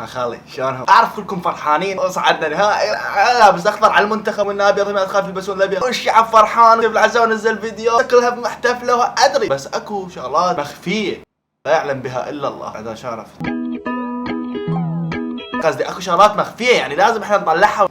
خالي شلونهم؟ اعرف كلكم فرحانين وصعدنا نهائي، لابس اخضر على المنتخب والابيض ما تخاف يلبسون الابيض والشعب فرحان العزاء نزل فيديو كلها محتفله ادري، بس اكو شغلات مخفيه لا يعلم بها الا الله. هذا شرف قصدي اكو شغلات مخفيه يعني لازم احنا نطلعها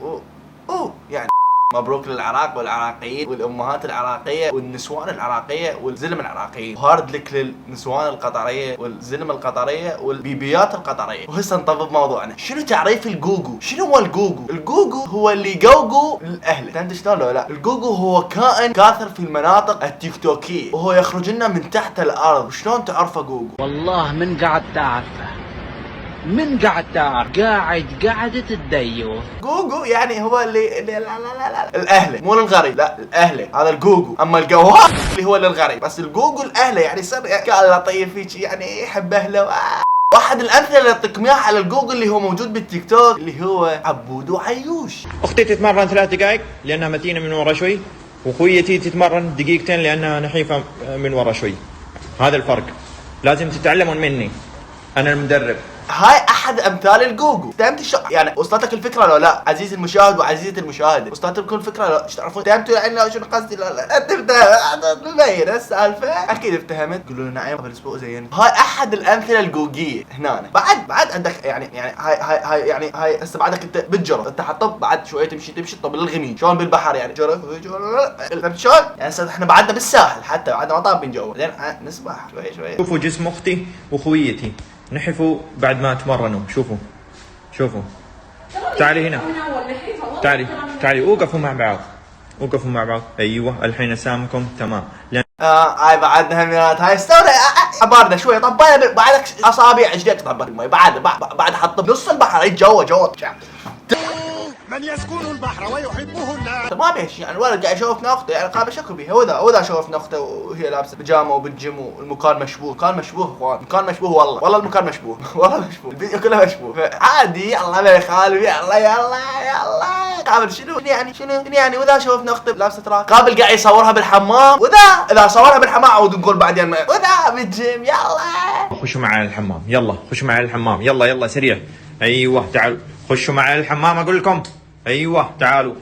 يعني مبروك للعراق والعراقيين والامهات العراقيه والنسوان العراقيه والزلم العراقيين، وهارد لك للنسوان القطريه والزلم القطريه والبيبيات القطريه. وهسه نطبب موضوعنا. شنو تعريف الجوجو؟ شنو هو الجوجو؟ الجوجو هو اللي يجوجو الاهل. فهمت شلون لو لا؟ الجوجو هو كائن كاثر في المناطق التيك توكيه وهو يخرج لنا من تحت الارض. وشلون تعرفه جوجو؟ والله من قاعد تعرفه، من قاعد تعرف قاعد تديوث. جوجو يعني هو اللي لا الاهله مو للغريب، لا الاهله هذا الجوجو. اما الجواب اللي هو للغريب، بس الجوجو الاهله يعني يصير كان لطيف هيك يعني يحب اهله. واحد الامثله اللي اعطيكم اياها على الجوجل اللي هو موجود بالتيك توك اللي هو عبود وعيوش. اختي تتمرن 3 دقائق لانها متينه من ورا شوي، واخويتي تتمرن دقيقتين لانها نحيفه من ورا شوي. هذا الفرق، لازم تتعلمون مني، انا المدرب. هاي احد امثال الجوجو. فهمت يعني وصلتك الفكره لو لا؟ عزيزي المشاهد وعزيزتي المشاهده، وصلتكم الفكره لو؟ تعرفون فهمتوا يعني شنو قصدي؟ لا تبين السالفه اكيد افتهمت. قولوا لنا نعيم قبل اسبوع زين. هاي احد الامثله الجوجيه هنا. بعد عندك يعني هاي يعني هاي هسه بعدك انت بالجرف انت حطب، بعد شويه تمشي طب للغميد شلون بالبحر يعني جرف فهمت شلون؟ يعني هسه احنا بعدنا بالساحل حتى بعدنا ما طابين جو بعدين نسبح شوي. شوفوا جسم اختي واخويتي نحفوا بعد ما تمرنوا. شوفوا تعالي هنا، تعالي اوقفوا مع بعض. ايوه الحين اسامكم تمام. هاي بعدنا هميات. هاي استوري باردة شوي. طبينا بعدك اصابع جديد طب المي بعد حط بنص البحر هي جوا من يسكن البحر ويحبه الناس. ما بيش يعني الولد قاعد يشوفنا اخته يعني قابل شكو بيها. وذا شوفنا اخته وهي لابسه بيجامه وبالجيم والمكان مشبوه. مكان مشبوه والله المكان مشبوه والله مشبوه الفيديو كله مشبوه. عادي يلا ما يخالف يلا قابل شنو يعني وذا شوفنا اخته لابسه تراك. قابل قاعد يصورها بالحمام. اذا صورها بالحمام عود نقول بعدين وذا بالجيم. يلا خشوا معي الحمام، يلا خشوا معي الحمام، يلا سريع. ايوه تعالوا خشوا معي الحمام اقول لكم. ايوه تعالوا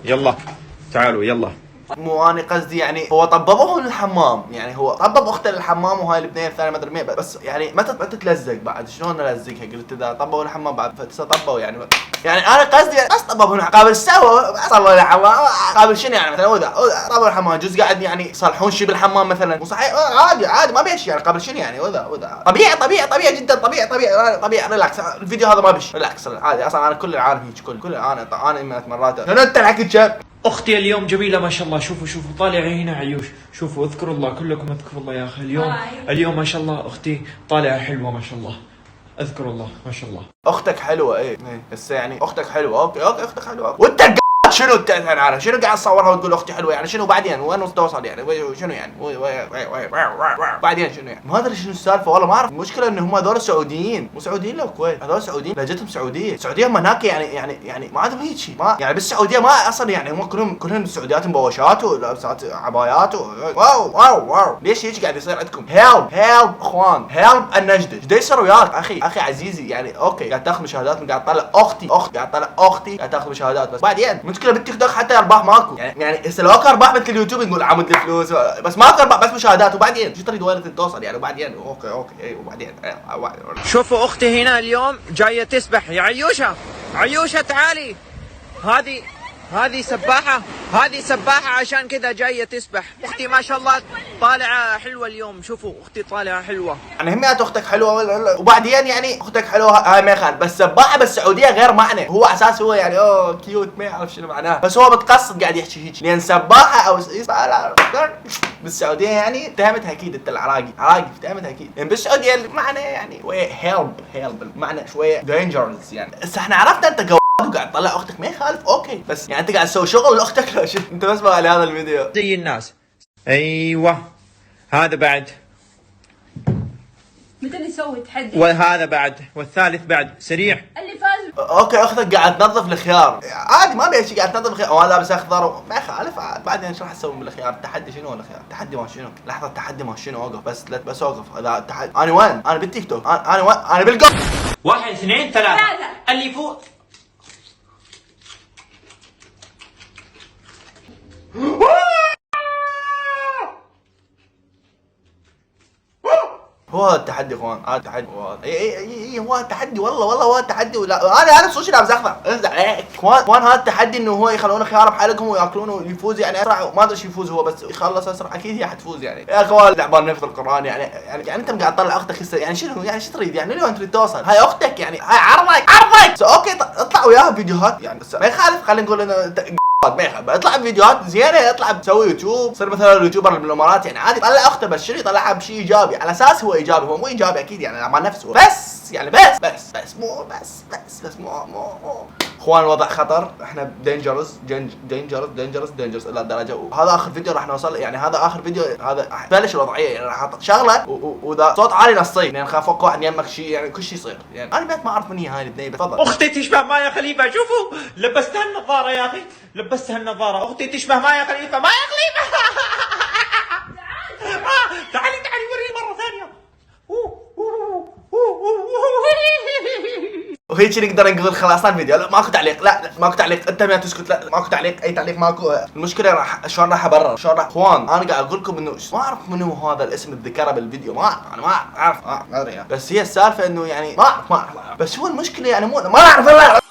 يلا. مو انا قصدي يعني هو طببه للحمام، يعني هو طبب اخته للحمام وهاي الاثنين الثانيه ما ادري مين، بس يعني ما تتلزق بعد. شلون الزقها؟ قلت اذا طبوا للحمام بعد طبوا يعني انا قصدي بس طببوا قابل سوا صاروا للحمام. قابل شنو يعني مثلا وذا طبوا الحمام جزء قاعد يعني يصلحون شيء بالحمام مثلا. مو صحيح عادي ما بيش يعني قابل شنو يعني وذا طبيعي جدا طبيعي ريلاكس. الفيديو هذا ما بيش ريلاكس عادي. اصلا انا كل العالم هيك كل انا من مرات شنو انت الحكي شاب. اختي اليوم جميله ما شاء الله. شوفوا طالعه هنا عيوش. شوفوا اذكروا الله كلكم اذكروا الله يا اخي. اليوم ما شاء الله اختي طالعه حلوه ما شاء الله. اذكروا الله ما شاء الله. اختك حلوه ايه بس يعني اختك حلوه اوكي اختك حلوه. وانت شنو انا شنو قاعد تصورها وتقول اختي حلوه يعني شنو بعدين وين توصل يعني شنو يعني بعدين شنو يعني ما ادري شنو السالفه والله ما اعرف. المشكله ان هم هذول سعوديين مو سعوديين لو الكويت. هذول سعوديين لهجتهم سعوديه هم هناك يعني ما عندهم هيك شيء ما يعني بالسعوديه ما اصلا يعني هم كلهم السعوديات مبوشات ولابسات عبايات واو ليش هيك قاعد يصير عندكم؟ هيلب اخوان هيلب النجده ايش يصير وياك اخي عزيزي يعني اوكي قاعد تاخذ مشاهدات قاعد تطلع اختي قاعد تاخذ مشاهدات بس بعدين المشكله بالتيك توك حتى ارباح ماكو يعني هسه لو اكو ارباح مثل اليوتيوب نقول عمود الفلوس بس ماكو ارباح بس مشاهدات. وبعدين شو تريد وين توصل يعني وبعدين اوكي اي وبعدين شوفوا اختي هنا اليوم جايه تسبح يا عيوشه تعالي. هذه سباحه عشان كذا جايه تسبح. اختي ما شاء الله طالعه حلوه اليوم. شوفوا اختي طالعه حلوه يعني هميات اختك حلوه وبعدين يعني اختك حلوه هاي ما يخالف. بس سباحه بالسعوديه غير معنى. هو اساس هو يعني كيوت ما يعرف شنو معناه بس هو متقصد قاعد يحكي هيك لان سباحه او بالسعوديه يعني اتهمتها اكيد. انت العراقي اتهمتها اكيد يعني بالسعوديه المعنى يعني شويه هيلب المعنى شويه دينجرز يعني. بس احنا عرفنا انت قاعد تطلع اختك ما يخالف اوكي بس يعني انت قاعد تسوي شغل لاختك لا شو انت بس على هذا الفيديو زي الناس. ايوه هذا بعد متى نسوي تحدي؟ وهذا بعد والثالث بعد سريع. اللي فاز اوكي اختك قاعد تنظف الخيار عادي ما بيها شيء، قاعد تنظف الخيار وانا لابس اخضر ما يخالف عاد. بعدين ايش راح اسوي بالخيار؟ التحدي شنو الخيار؟ التحدي ما شنو؟ لحظه التحدي ما شنو؟ اوقف بس اوقف. هذا التحدي انا وين؟ انا بالتيك توك، انا وين؟ انا بالقط. 1 2 3 اللي يفوز. هو هذا التحدي اخوان، هذا التحدي اي هو التحدي والله هو التحدي. ولا انا سوشي لابس اخضر انزل عليك اخوان. هذا التحدي انه هو يخلونه خيار بحلقهم وياكلونه ويفوز يعني اسرع. ما ادري ايش يفوز هو بس يخلص اسرع اكيد هي حتفوز يعني. يا اخوان لعبان نفذ القران يعني انت قاعد تطلع اختك يعني شنو يعني شو تريد يعني؟ لو انت تريد توصل هاي اختك يعني هاي عرضك اوكي اطلع وياها فيديوهات يعني ما يخالف. خلينا نقول انه ما يخالف اطلع بفيديوهات زينه، يطلع بسوي يوتيوب صير مثلا اليوتيوبر من الامارات يعني عادي. طلع اخته بس شنو يطلعها بشيء ايجابي على اساس هو ايجابي. هو مو ايجابي اكيد يعني مع نفسه بس يعني بس مو اخوان الوضع خطر. احنا دينجرس الى درجه. وهذا اخر فيديو راح نوصل يعني. هذا اخر فيديو هذا بلش الوضعيه يعني راح احط شغله واذا صوت عالي نصيب يعني خافوك واحد يمك شيء يعني كل شيء يصير يعني. انا بيت ما اعرف من هي هاي البنيه. تفضل. اختي تشبه مايا خليفه. شوفوا لبستها النظاره يا اخي، لبستها النظاره. اختي تشبه مايا خليفه. تعالي وريني مره ثانيه. وهيك نقدر نقول خلاص الفيديو. لا ماكو تعليق، لا ماكو تعليق. انت ما تسكت، لا ماكو تعليق، اي تعليق ماكو. المشكله راح شلون راح ابرر شلون راح. اخوان انا قاعد اقول لكم انه ما اعرف منو هذا الاسم اللي ذكره بالفيديو. ما اعرف انا ما اعرف ما ادري يعني. بس هي السالفه انه يعني ما اعرف بس هو المشكله يعني مو ما اعرف